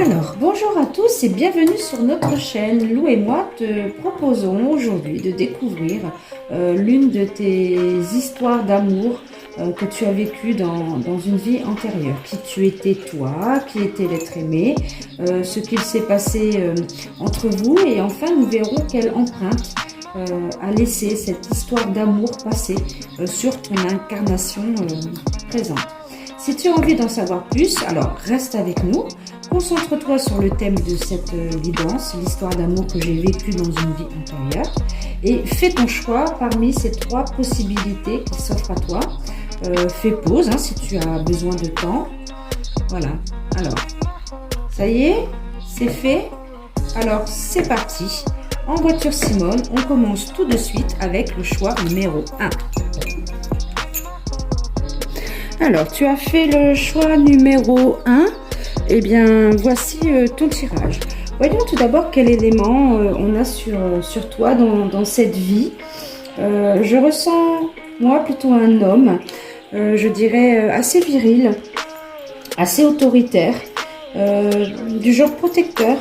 Alors, bonjour à tous et bienvenue sur notre chaîne. Lou et moi te proposons aujourd'hui de découvrir l'une de tes histoires d'amour que tu as vécues dans une vie antérieure. Qui tu étais toi, qui était l'être aimé, ce qu'il s'est passé entre vous et enfin nous verrons quelle empreinte a laissé cette histoire d'amour passée sur ton incarnation présente. Si tu as envie d'en savoir plus, alors reste avec nous. Concentre-toi sur le thème de cette guidance, l'histoire d'amour que j'ai vécue dans une vie antérieure, et fais ton choix parmi ces trois possibilités qui s'offrent à toi. Fais pause si tu as besoin de temps. Voilà. Alors, ça y est, c'est fait. Alors, c'est parti. En voiture Simone, on commence tout de suite avec le choix numéro 1. Alors, tu as fait le choix numéro 1. Eh bien, voici ton tirage. Voyons tout d'abord quel élément on a sur toi dans cette vie. Je ressens, moi, plutôt un homme, je dirais assez viril, assez autoritaire, du genre protecteur,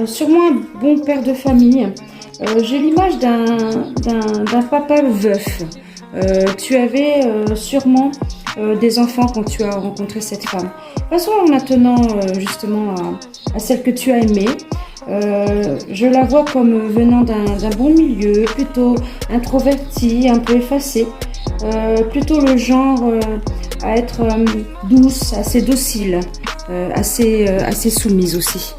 sûrement un bon père de famille. J'ai l'image d'un papa veuf. Tu avais sûrement des enfants quand tu as rencontré cette femme. Passons maintenant justement à celle que tu as aimée. Je la vois comme venant d'un bon milieu, plutôt introvertie, un peu effacée, plutôt le genre à être douce, assez docile, assez soumise aussi.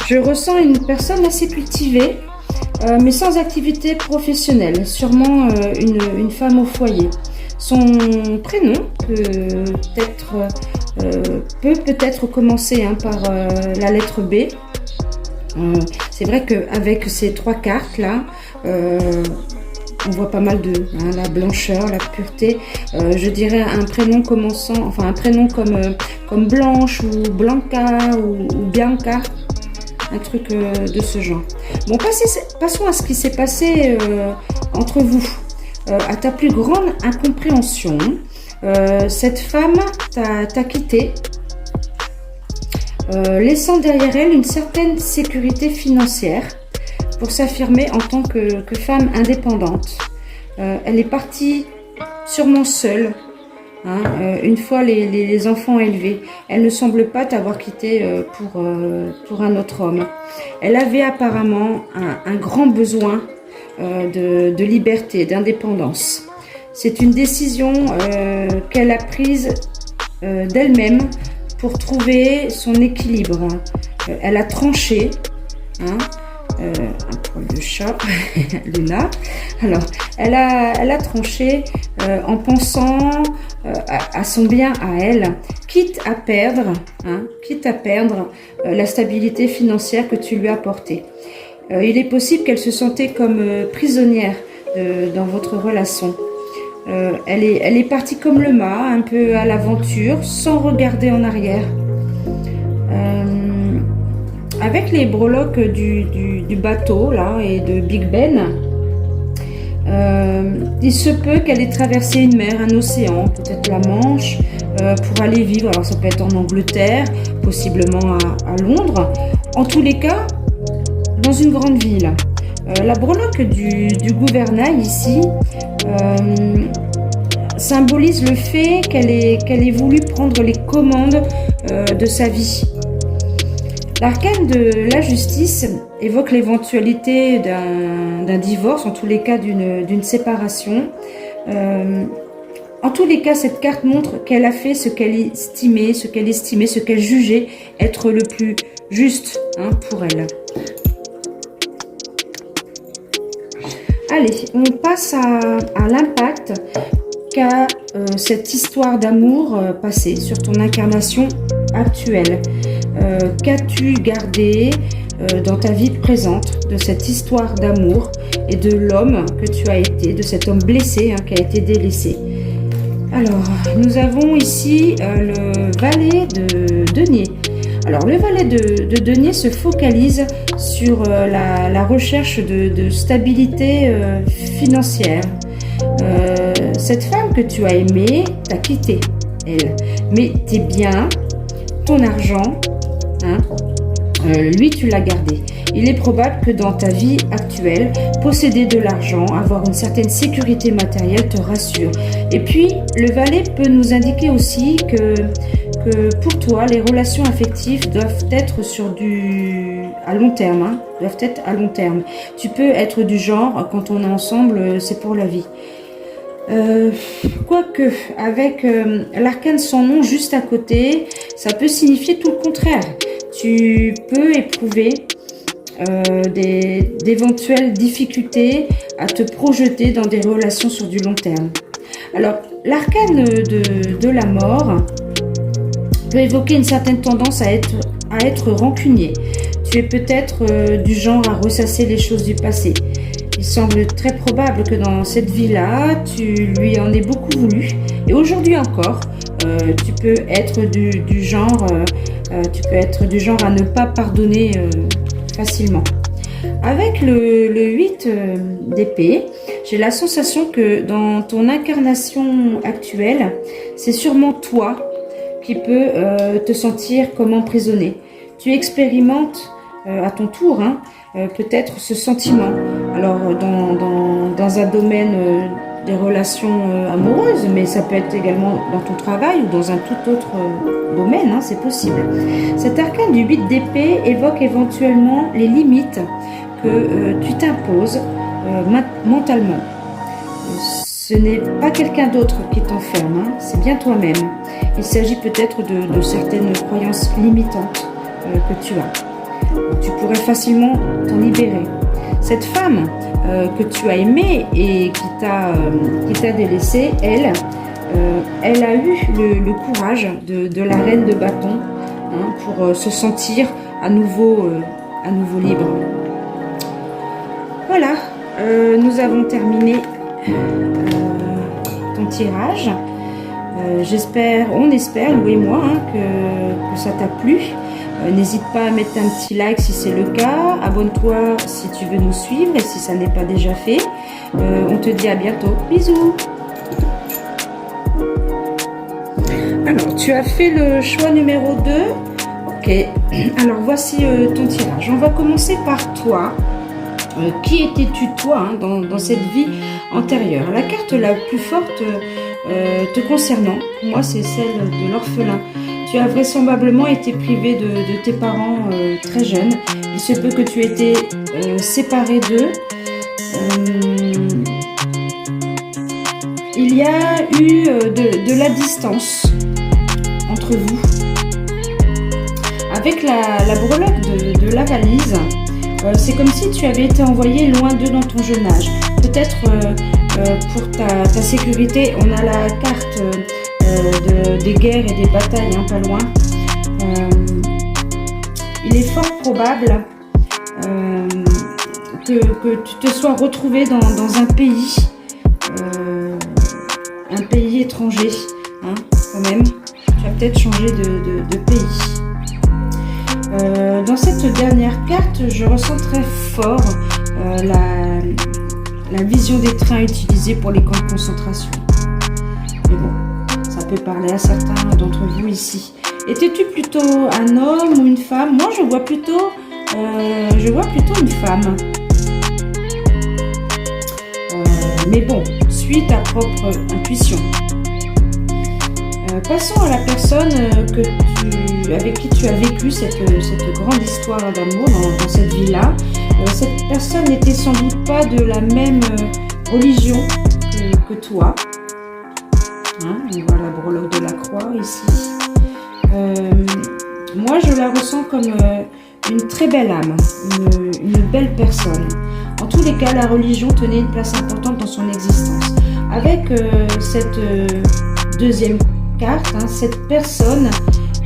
Je ressens une personne assez cultivée, mais sans activité professionnelle, sûrement une femme au foyer. Son prénom peut peut-être commencer par la lettre B. C'est vrai qu'avec ces trois cartes là, on voit pas mal de la blancheur, la pureté. Je dirais un prénom un prénom comme Blanche ou Blanca ou Bianca. Un truc de ce genre. Bon, passons à ce qui s'est passé entre vous. À ta plus grande incompréhension, cette femme t'a quitté, laissant derrière elle une certaine sécurité financière pour s'affirmer en tant que femme indépendante. Elle est partie sûrement seule. Une fois les enfants élevés, elle ne semble pas t'avoir quitté pour un autre homme. Elle avait apparemment un grand besoin de liberté, d'indépendance. C'est une décision qu'elle a prise d'elle-même pour trouver son équilibre. Elle a tranché, un poil de chat, Luna. Alors, elle a tranché en pensant à son bien à elle, quitte à perdre la stabilité financière que tu lui as apportée. Il est possible qu'elle se sentait comme prisonnière dans votre relation. Elle est partie comme le mât, un peu à l'aventure, sans regarder en arrière. Avec les breloques du bateau là et de Big Ben, il se peut qu'elle ait traversé une mer, un océan, peut-être la Manche, pour aller vivre. Alors ça peut être en Angleterre, possiblement à Londres. En tous les cas, dans une grande ville. La breloque du gouvernail ici symbolise le fait qu'elle ait voulu prendre les commandes de sa vie. L'arcane de la justice évoque l'éventualité d'un divorce, en tous les cas d'une séparation. En tous les cas, cette carte montre qu'elle a fait ce qu'elle estimait, ce qu'elle jugeait être le plus juste pour elle. Allez, on passe à l'impact qu'a cette histoire d'amour passée sur ton incarnation actuelle. Qu'as-tu gardé dans ta vie présente de cette histoire d'amour et de l'homme que tu as été, de cet homme blessé qui a été délaissé? Alors, nous avons ici le valet de denier. Alors, le valet de denier se focalise sur la recherche de stabilité financière. Cette femme que tu as aimée t'a quitté, elle. Mais tes biens, ton argent, hein, lui, tu l'as gardé. Il est probable que dans ta vie actuelle, posséder de l'argent, avoir une certaine sécurité matérielle te rassure. Et puis, le valet peut nous indiquer aussi que pour toi, les relations affectives doivent être à long terme. Hein, doivent être à long terme. Tu peux être du genre, quand on est ensemble, c'est pour la vie. Quoique, avec l'arcane sans nom juste à côté, ça peut signifier tout le contraire. Tu peux éprouver d'éventuelles difficultés à te projeter dans des relations sur du long terme. Alors, l'arcane de la mort peut évoquer une certaine tendance à être rancunier. Tu es peut-être du genre à ressasser les choses du passé. Il semble très probable que dans cette vie-là, tu lui en aies beaucoup voulu. Et aujourd'hui encore, tu peux être du genre à ne pas pardonner facilement. Avec le 8 d'épée, j'ai la sensation que dans ton incarnation actuelle, c'est sûrement toi qui peux te sentir comme emprisonné. Tu expérimentes à ton tour peut-être ce sentiment. Alors dans un domaine des relations amoureuses, mais ça peut être également dans ton travail ou dans un tout autre domaine, hein, c'est possible. Cet arcane du 8 d'épée évoque éventuellement les limites que tu t'imposes mentalement. Ce n'est pas quelqu'un d'autre qui t'enferme, hein, c'est bien toi-même. Il s'agit peut-être de certaines croyances limitantes que tu as. Tu pourrais facilement t'en libérer. Cette femme que tu as aimée et qui t'a délaissé, elle a eu le courage de la reine de bâton, hein, pour se sentir à nouveau libre. Voilà, nous avons terminé ton tirage. On espère, Lou et moi, hein, que ça t'a plu. N'hésite pas à mettre un petit like si c'est le cas. Abonne-toi si tu veux nous suivre et si ça n'est pas déjà fait. On te dit à bientôt. Bisous. Alors, tu as fait le choix numéro 2. Ok. Alors, voici ton tirage. On va commencer par toi. Qui étais-tu toi, hein, dans cette vie antérieure? La carte la plus forte te concernant, pour moi, c'est celle de l'orphelin. Tu as vraisemblablement été privé de tes parents très jeunes. Il se peut que tu aies été séparé d'eux. Il y a eu de la distance entre vous. Avec la breloque de la valise, c'est comme si tu avais été envoyé loin d'eux dans ton jeune âge. Peut-être pour ta sécurité, on a la carte des guerres et des batailles, hein, pas loin. Il est fort probable que tu te sois retrouvé dans un pays étranger, hein, quand même. Tu as peut-être changé de pays. Dans cette dernière carte, je ressens très fort la vision des trains utilisés pour les camps de concentration. Mais bon, ça peut parler à certains d'entre vous ici. Étais-tu plutôt un homme ou une femme? Moi, je vois plutôt une femme. Mais bon, suis ta propre intuition. Passons à la personne avec qui tu as vécu cette grande histoire d'amour dans cette vie-là. Cette personne n'était sans doute pas de la même religion que toi. Hein, on voit la breloque de la croix ici. Moi, je la ressens comme une très belle âme, une belle personne. En tous les cas, la religion tenait une place importante dans son existence. Avec cette deuxième carte, hein, cette personne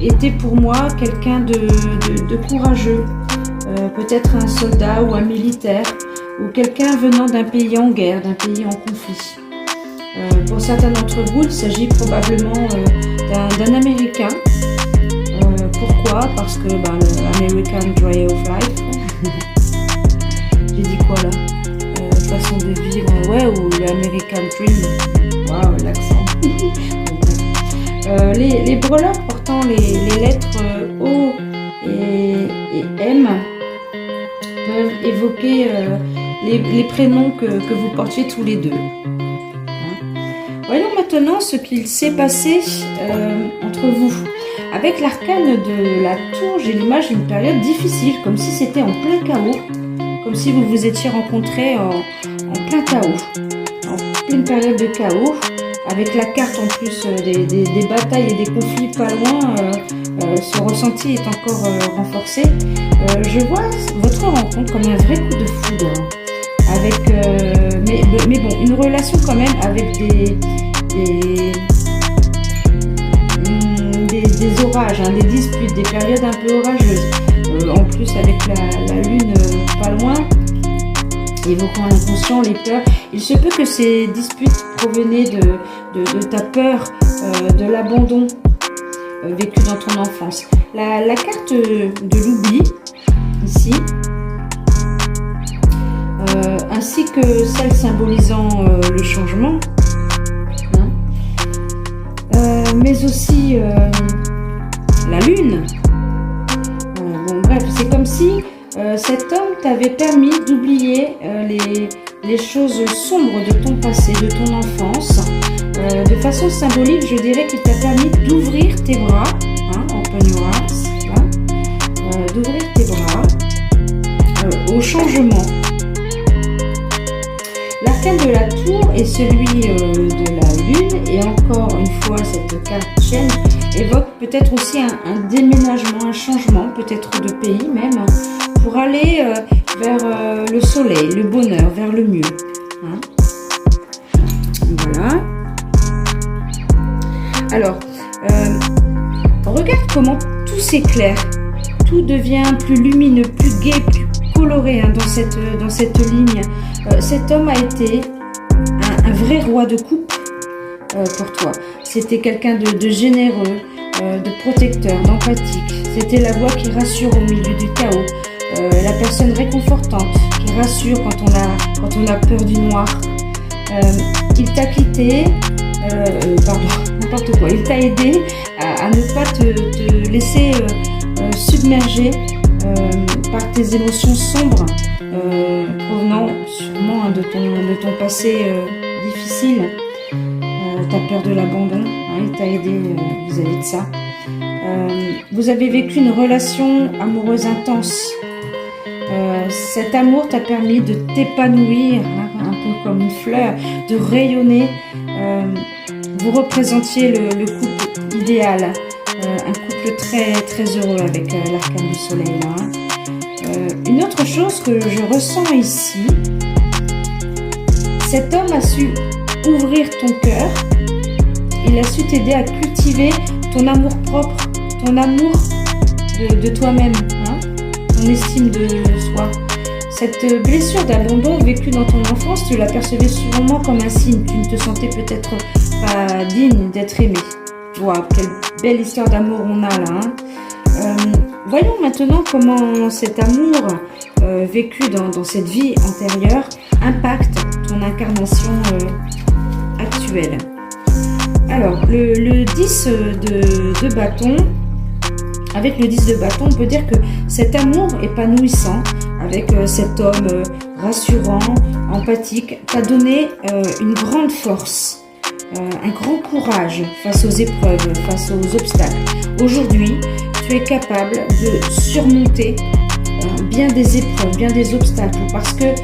était pour moi quelqu'un de courageux, peut-être un soldat ou un militaire, ou quelqu'un venant d'un pays en guerre, d'un pays en conflit. Pour certains d'entre vous, il s'agit probablement d'un Américain. Pourquoi? Parce que l'American Way of Life. J'ai dit quoi là? Façon de vivre, ouais, ou l'American Dream. Waouh, l'accent. Les breloques portant les lettres O et M peuvent évoquer les prénoms que vous portiez tous les deux. Voyons maintenant ce qu'il s'est passé entre vous. Avec l'arcane de la tour, j'ai l'image d'une période difficile, comme si c'était en plein chaos, comme si vous vous étiez rencontrés en plein chaos, en pleine période de chaos, avec la carte en plus des batailles et des conflits pas loin, ce ressenti est encore renforcé. Je vois votre rencontre comme un vrai coup de foudre, avec, mais bon, une relation quand même avec des orages, hein, des disputes, des périodes un peu orageuses. En plus avec la lune pas loin, évoquant l'inconscient, les peurs. Il se peut que ces disputes provenaient de ta peur, de l'abandon vécu dans ton enfance. La carte de l'oubli, ici, ainsi que celle symbolisant le changement, hein, mais aussi la lune. Bon, bref, c'est comme si cet homme t'avait permis d'oublier les choses sombres de ton passé, de ton enfance. De façon symbolique, je dirais qu'il t'a permis d'ouvrir tes bras, hein, open your arms, là, d'ouvrir tes bras au changement. L'arcane de la tour et celui de la lune, et encore une fois cette carte chaîne, évoque peut-être aussi un déménagement, un changement, peut-être de pays même, pour aller vers le soleil, le bonheur, vers le mieux. Hein. Voilà. Alors, regarde comment tout s'éclaire, tout devient plus lumineux, plus gai, plus coloré, hein, dans cette ligne. Cet homme a été un vrai roi de coupe pour toi. C'était quelqu'un de généreux, de protecteur, d'empathique. C'était la voix qui rassure au milieu du chaos, la personne réconfortante qui rassure quand on a peur du noir. Il t'a quitté, n'importe quoi. Il t'a aidé à ne pas te laisser submerger par tes émotions sombres, provenant sûrement, hein, de ton passé difficile. Ta peur de l'abandon, hein, il t'a aidé vis-à-vis de ça. Vous avez vécu une relation amoureuse intense. Cet amour t'a permis de t'épanouir, hein, un peu comme une fleur, de rayonner. Vous représentiez le couple idéal, un couple très très heureux avec l'arcane du soleil là. Hein. Une autre chose que je ressens ici, cet homme a su ouvrir ton cœur, il a su t'aider à cultiver ton amour propre, ton amour de toi-même, hein, ton estime de soi. Cette blessure d'abandon vécue dans ton enfance, tu la percevais sûrement comme un signe. Tu ne te sentais peut-être pas digne d'être aimé. Waouh, quelle belle histoire d'amour on a là. Hein. Voyons maintenant comment cet amour vécu dans cette vie antérieure impacte ton incarnation actuelle. Alors, le 10 de bâton, avec le 10 de bâton, on peut dire que cet amour épanouissant, avec cet homme rassurant, empathique, t'a donné une grande force, un grand courage face aux épreuves, face aux obstacles. Aujourd'hui, tu es capable de surmonter bien des épreuves, bien des obstacles, parce que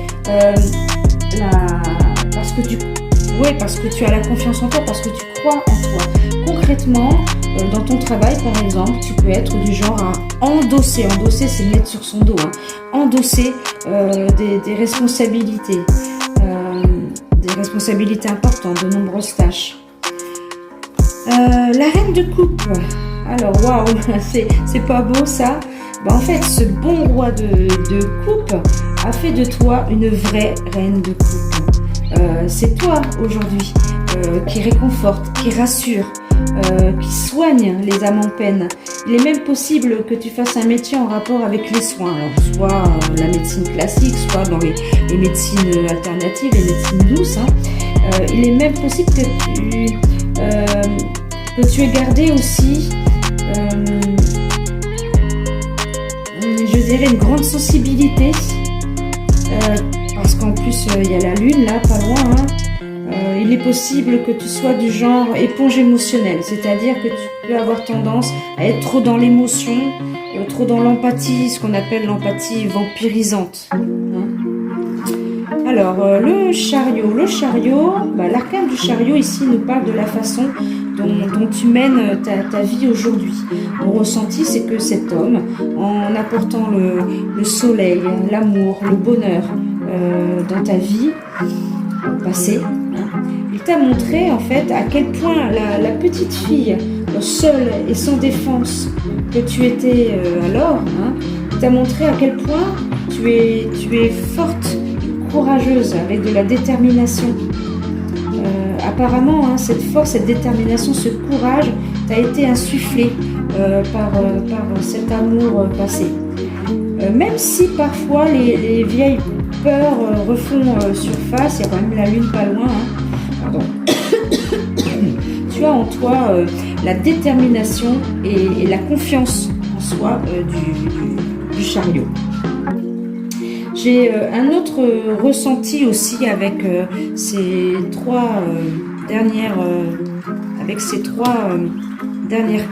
tu as la confiance en toi, parce que tu crois en toi. Concrètement, dans ton travail, par exemple, tu peux être du genre à endosser c'est mettre sur son dos, hein, endosser des responsabilités importantes, de nombreuses tâches. La reine de coupe, alors waouh, c'est pas beau ça. En fait, ce bon roi de coupe a fait de toi une vraie reine de coupe. C'est toi aujourd'hui qui réconforte, qui rassure, qui soigne les âmes en peine. Il est même possible que tu fasses un métier en rapport avec les soins, alors soit la médecine classique, soit dans les médecines alternatives, les médecines douces. Hein. Il est même possible que que tu aies gardé aussi, je dirais, une grande sensibilité, parce qu'en plus il y a la lune là, pas loin, hein. Il est possible que tu sois du genre éponge émotionnelle, c'est-à-dire que tu peux avoir tendance à être trop dans l'émotion, trop dans l'empathie, ce qu'on appelle l'empathie vampirisante, hein. Alors, le chariot, l'arcane du chariot ici nous parle de la façon dont tu mènes ta vie aujourd'hui. Mon ressenti, c'est que cet homme, en apportant le soleil, l'amour, le bonheur dans ta vie passée, hein, il t'a montré en fait à quel point la petite fille seule et sans défense que tu étais alors, hein, il t'a montré à quel point tu es forte, courageuse, avec de la détermination. Apparemment, hein, cette force, cette détermination, ce courage t'a été insufflé par cet amour passé. Même si parfois les vieilles peurs refont surface, il y a quand même la lune pas loin, hein. Pardon. Tu as en toi la détermination et la confiance en soi du chariot. J'ai un autre ressenti aussi avec ces trois dernières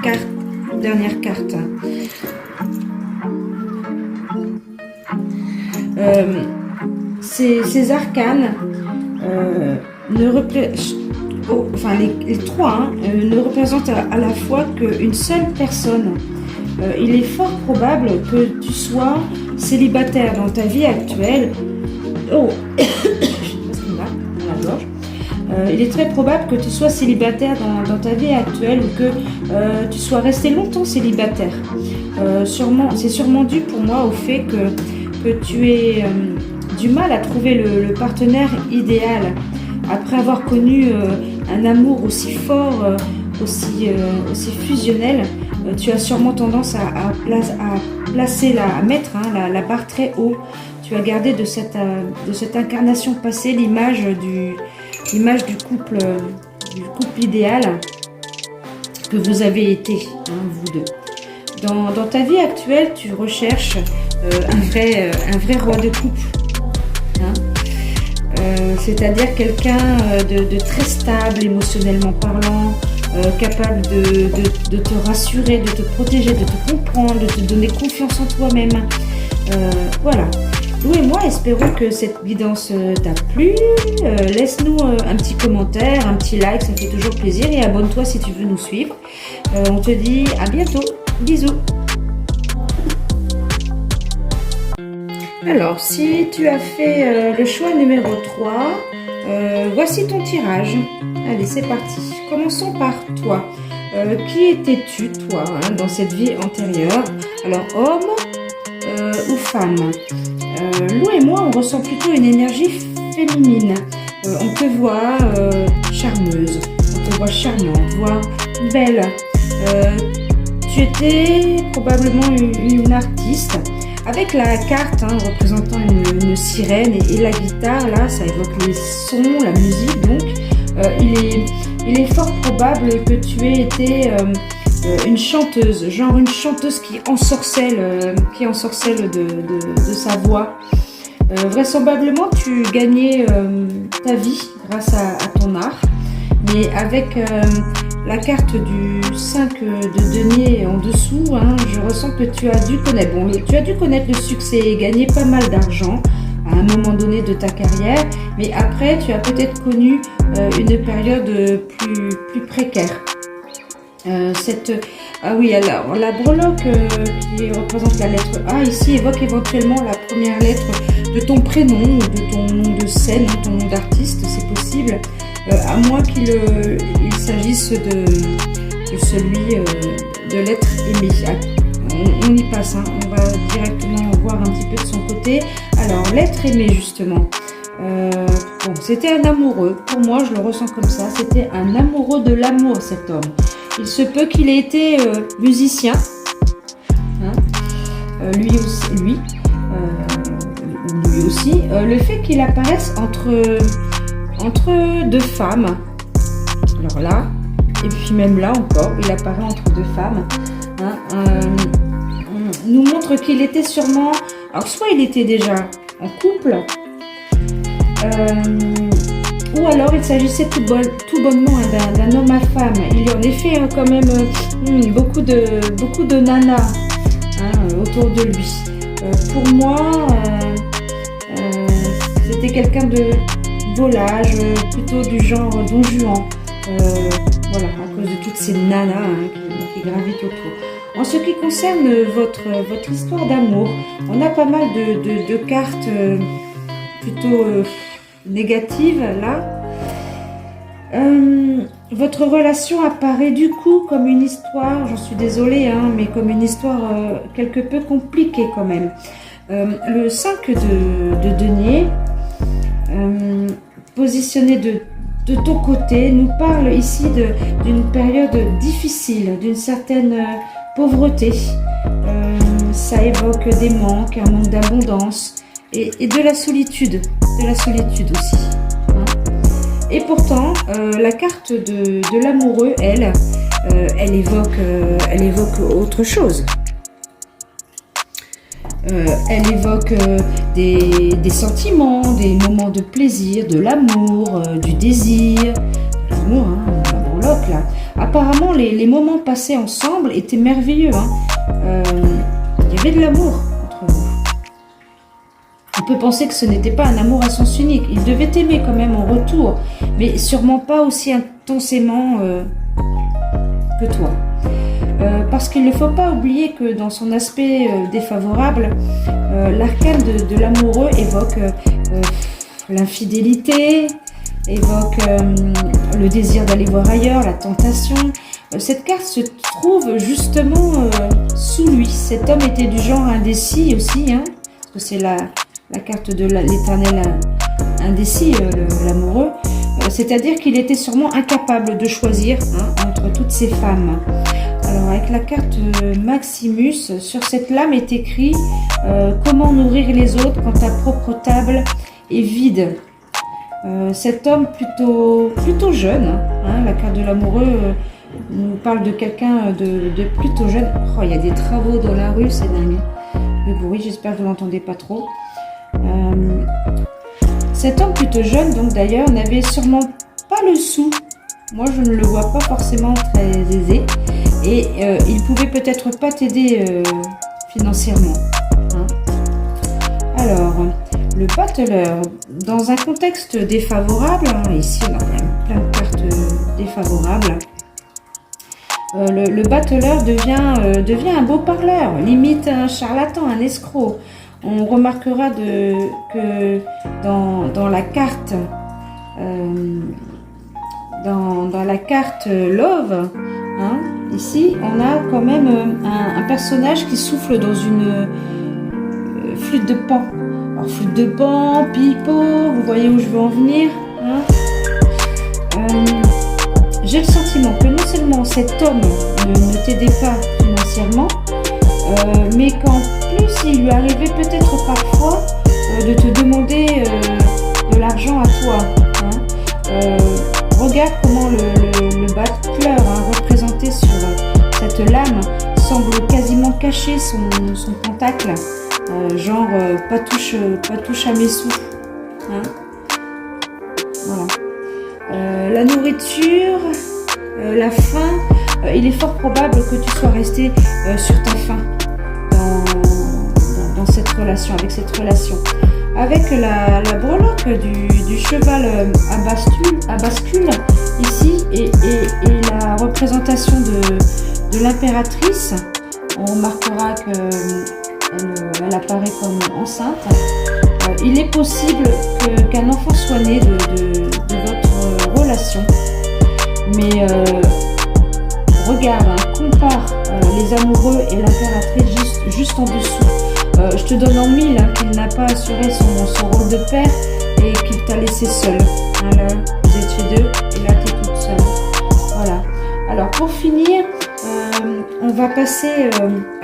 cartes. Ces arcanes les trois ne représentent à la fois qu'une seule personne. Il est fort probable que tu sois célibataire dans ta vie actuelle. Il est très probable que tu sois célibataire dans ta vie actuelle ou que tu sois resté longtemps célibataire. C'est sûrement dû pour moi au fait que tu aies du mal à trouver le partenaire idéal. Après avoir connu un amour aussi fort, aussi fusionnel, tu as sûrement tendance à mettre la barre très haut. Tu as gardé de cette incarnation passée l'image du couple idéal que vous avez été, hein, vous deux. Dans ta vie actuelle, tu recherches un vrai roi de couple, hein. C'est-à-dire quelqu'un de très stable émotionnellement parlant, capable de te rassurer, de te protéger, de te comprendre, de te donner confiance en toi-même. Voilà. Nous et moi espérons que cette guidance t'a plu. Laisse-nous un petit commentaire, un petit like, ça fait toujours plaisir. Et abonne-toi si tu veux nous suivre. On te dit à bientôt. Bisous. Alors, si tu as fait le choix numéro 3, voici ton tirage. Allez, c'est parti. Commençons par toi. Qui étais-tu, toi, hein, dans cette vie antérieure? Alors, homme ou femme? Lou et moi, on ressent plutôt une énergie féminine. On te voit charmeuse, on te voit charmante, voire belle. Tu étais probablement une artiste. Avec la carte représentant une sirène et la guitare, là, ça évoque les sons, la musique. Donc, il est fort probable que tu aies été une chanteuse, genre une chanteuse qui ensorcelle de sa voix. Vraisemblablement, tu gagnais ta vie grâce à ton art, mais avec la carte du 5 de denier en dessous, hein, je ressens que tu as dû connaître le succès et gagner pas mal d'argent à un moment donné de ta carrière, mais après tu as peut-être connu une période plus précaire. Alors la breloque qui représente la lettre A ici évoque éventuellement la première lettre de ton prénom ou de ton nom de scène, ton nom d'artiste, c'est possible, à moins qu'il s'agisse de celui de l'être aimé. On y passe, hein, on va directement voir un petit peu de son côté. Alors l'être aimé justement. C'était un amoureux, pour moi je le ressens comme ça, c'était un amoureux de l'amour cet homme. Il se peut qu'il ait été musicien, hein, lui aussi. Le fait qu'il apparaisse entre deux femmes, alors là, et puis même là encore, il apparaît entre deux femmes. Hein, nous montre qu'il était sûrement... Alors, soit il était déjà en couple, ou alors il s'agissait tout bonnement d'un homme à femme. Il y a en effet quand même beaucoup de nanas autour de lui. Pour moi, c'était quelqu'un de volage, plutôt du genre Don Juan. Voilà, à cause de toutes ces nanas qui gravitent autour. En ce qui concerne votre histoire d'amour, on a pas mal de cartes plutôt négatives là. Votre relation apparaît du coup comme une histoire, j'en suis désolée, mais comme une histoire quelque peu compliquée quand même. Le 5 de denier, positionné de ton côté, nous parle ici d'une période difficile, d'une certaine pauvreté. Ça évoque des manques, un manque d'abondance et de la solitude aussi. Et pourtant, la carte de l'amoureux, elle évoque autre chose. Elle évoque des sentiments, des moments de plaisir, de l'amour, du désir, de l'amour, la breloque là. Apparemment, les moments passés ensemble étaient merveilleux. Il y avait de l'amour entre vous. On peut penser que ce n'était pas un amour à sens unique. Il devait t'aimer quand même en retour, mais sûrement pas aussi intensément que toi. Parce qu'il ne faut pas oublier que dans son aspect défavorable, l'arcane de l'amoureux évoque l'infidélité, évoque le désir d'aller voir ailleurs, la tentation. Cette carte se trouve justement sous lui. Cet homme était du genre indécis aussi, parce que c'est la carte de l'éternel indécis, l'amoureux. C'est-à-dire qu'il était sûrement incapable de choisir entre toutes ces femmes. Alors avec la carte Maximus, sur cette lame est écrit comment nourrir les autres quand ta propre table est vide. Cet homme plutôt jeune, la carte de l'amoureux nous parle de quelqu'un de plutôt jeune. Oh, il y a des travaux dans la rue, c'est dingue. Le bruit, j'espère que vous n'entendez pas trop. Cet homme plutôt jeune, donc d'ailleurs, n'avait sûrement pas le sou. Moi, je ne le vois pas forcément très aisé. Et il pouvait peut-être pas t'aider financièrement. Alors, le battleur, dans un contexte défavorable, ici on a quand même plein de cartes défavorables, le battleur devient un beau parleur, limite un charlatan, un escroc. On remarquera que dans la carte dans la carte Love, ici on a quand même un personnage qui souffle dans une flûte de Pan. Alors flûte de Pan, pipeau, vous voyez où je veux en venir. J'ai le sentiment que non seulement cet homme ne t'aidait pas financièrement, mais qu'en plus il lui arrivait peut-être parfois de te demander de l'argent à toi. Regarde comment le battleur représenté sur cette lame semble quasiment cacher son pentacle, genre pas touche à mes sous. Voilà. La nourriture, la faim, il est fort probable que tu sois resté sur ta faim dans cette relation, avec cette relation. Avec la breloque du cheval à bascule ici et la représentation de l'impératrice, on remarquera qu'elle apparaît comme enceinte. Il est possible qu'un enfant soit né de votre relation, mais regarde, compare les amoureux et l'impératrice juste en dessous. Je te donne en mille qu'il n'a pas assuré son rôle de père et qu'il t'a laissé seul. Là, vous étiez deux et là, tu es toute seule. Voilà. Alors, pour finir, on va passer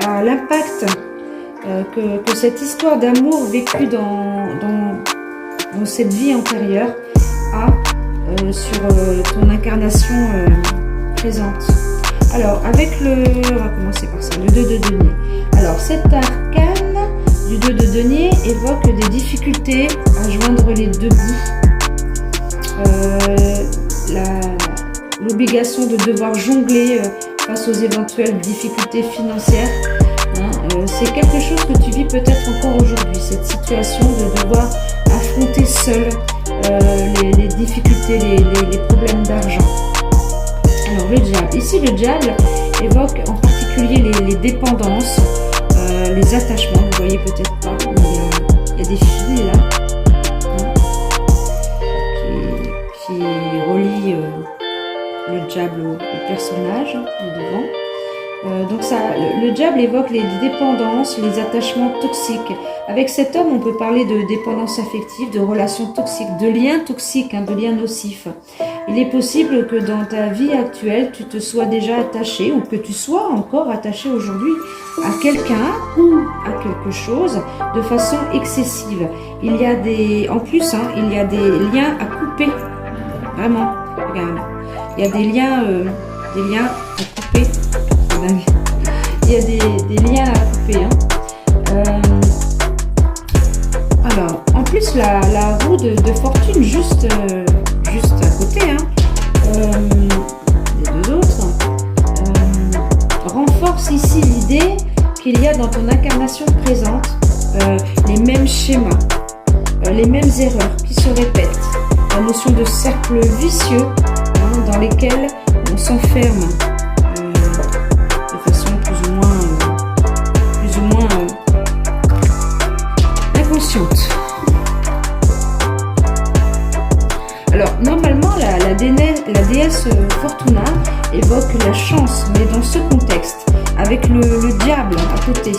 à l'impact que cette histoire d'amour vécue dans cette vie antérieure a sur ton incarnation présente. Alors, avec on va commencer par ça, le 2 de denier. Alors, cet arcane du 2 de denier évoque des difficultés à joindre les deux bouts. L'obligation de devoir jongler face aux éventuelles difficultés financières. C'est quelque chose que tu vis peut-être encore aujourd'hui, cette situation de devoir affronter seul les difficultés, les problèmes d'argent. Alors le diable, ici le diable évoque en particulier les dépendances, les attachements, vous voyez peut-être pas, mais il y a des fils là qui relient le diable au personnage de devant. Donc ça, le diable évoque les dépendances, les attachements toxiques. Avec cet homme, on peut parler de dépendance affective, de relations toxiques, de liens toxiques, de liens nocifs. Il est possible que dans ta vie actuelle, tu te sois déjà attaché ou que tu sois encore attaché aujourd'hui à quelqu'un ou à quelque chose de façon excessive. Il y a en plus, il y a des liens à couper. Vraiment, regarde. Il y a des liens à couper. Il y a des liens à couper. Alors, en plus, la roue de fortune juste à côté, les deux autres, renforce ici l'idée qu'il y a dans ton incarnation présente les mêmes schémas, les mêmes erreurs qui se répètent, la notion de cercle vicieux dans lesquels on s'enferme. Alors, normalement, la déesse Fortuna évoque la chance, mais dans ce contexte, avec le diable à côté.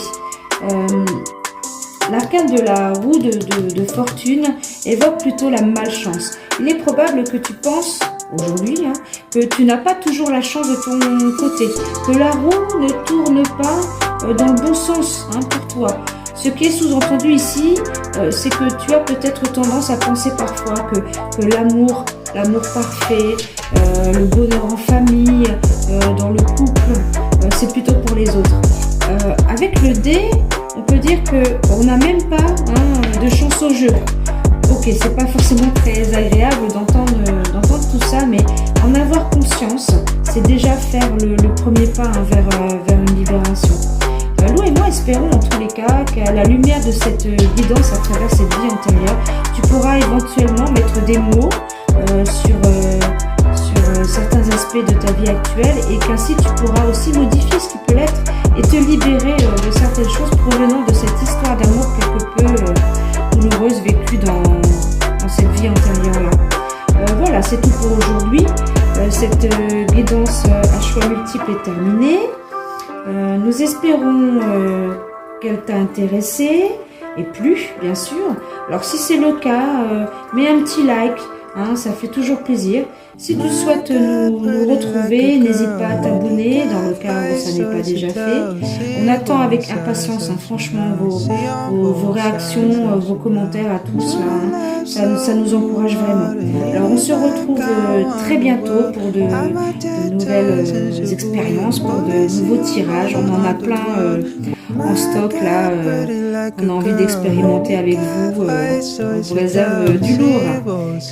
L'arcane de la roue de fortune évoque plutôt la malchance. Il est probable que tu penses, aujourd'hui, que tu n'as pas toujours la chance de ton côté, que la roue ne tourne pas dans le bon sens pour toi. Ce qui est sous-entendu ici, c'est que tu as peut-être tendance à penser parfois que l'amour parfait, le bonheur en famille, dans le couple, c'est plutôt pour les autres. Avec le dé, on peut dire qu'on n'a même pas de chance au jeu. Ok, c'est pas forcément très agréable d'entendre tout ça, mais en avoir conscience, c'est déjà faire le premier pas vers une libération. Lou et moi espérons en tous les cas qu'à la lumière de cette guidance à travers cette vie antérieure, tu pourras éventuellement mettre des mots sur certains aspects de ta vie actuelle et qu'ainsi tu pourras aussi modifier ce qui peut l'être et te libérer de certaines choses provenant de cette histoire d'amour quelque peu douloureuse vécue dans cette vie antérieure-là. Voilà, c'est tout pour aujourd'hui. Cette guidance à choix multiples est terminée. Nous espérons qu'elle t'a intéressé et plu, bien sûr. Alors si c'est le cas, mets un petit like, ça fait toujours plaisir. Si tu souhaites nous retrouver, n'hésite pas à t'abonner dans le cas où ça n'est pas déjà fait. On attend avec impatience, franchement, vos réactions, vos commentaires à tous là. Ça nous encourage vraiment. Alors on se retrouve très bientôt pour de nouvelles expériences, pour de nouveaux tirages. On en a plein en stock là. On a envie d'expérimenter avec vous. On vous réserve du lourd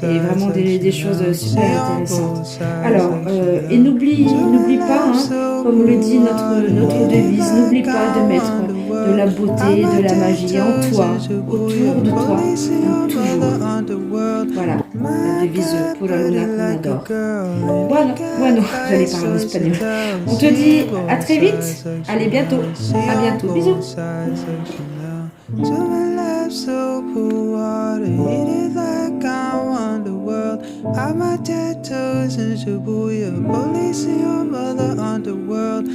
et vraiment des choses super intéressantes. Alors, et n'oublie pas, comme le dit notre devise, n'oublie pas de mettre de la beauté, de la magie en toi, autour de toi, toujours. Voilà, la devise pour la luna qu'on adore. Bueno, j'allais parler en espagnol. On te dit à très vite. Allez, bientôt. À bientôt. Bisous. To my life, so cool water, eat it like I want the world. Have my tattoos in Shibuya, police and your mother underworld.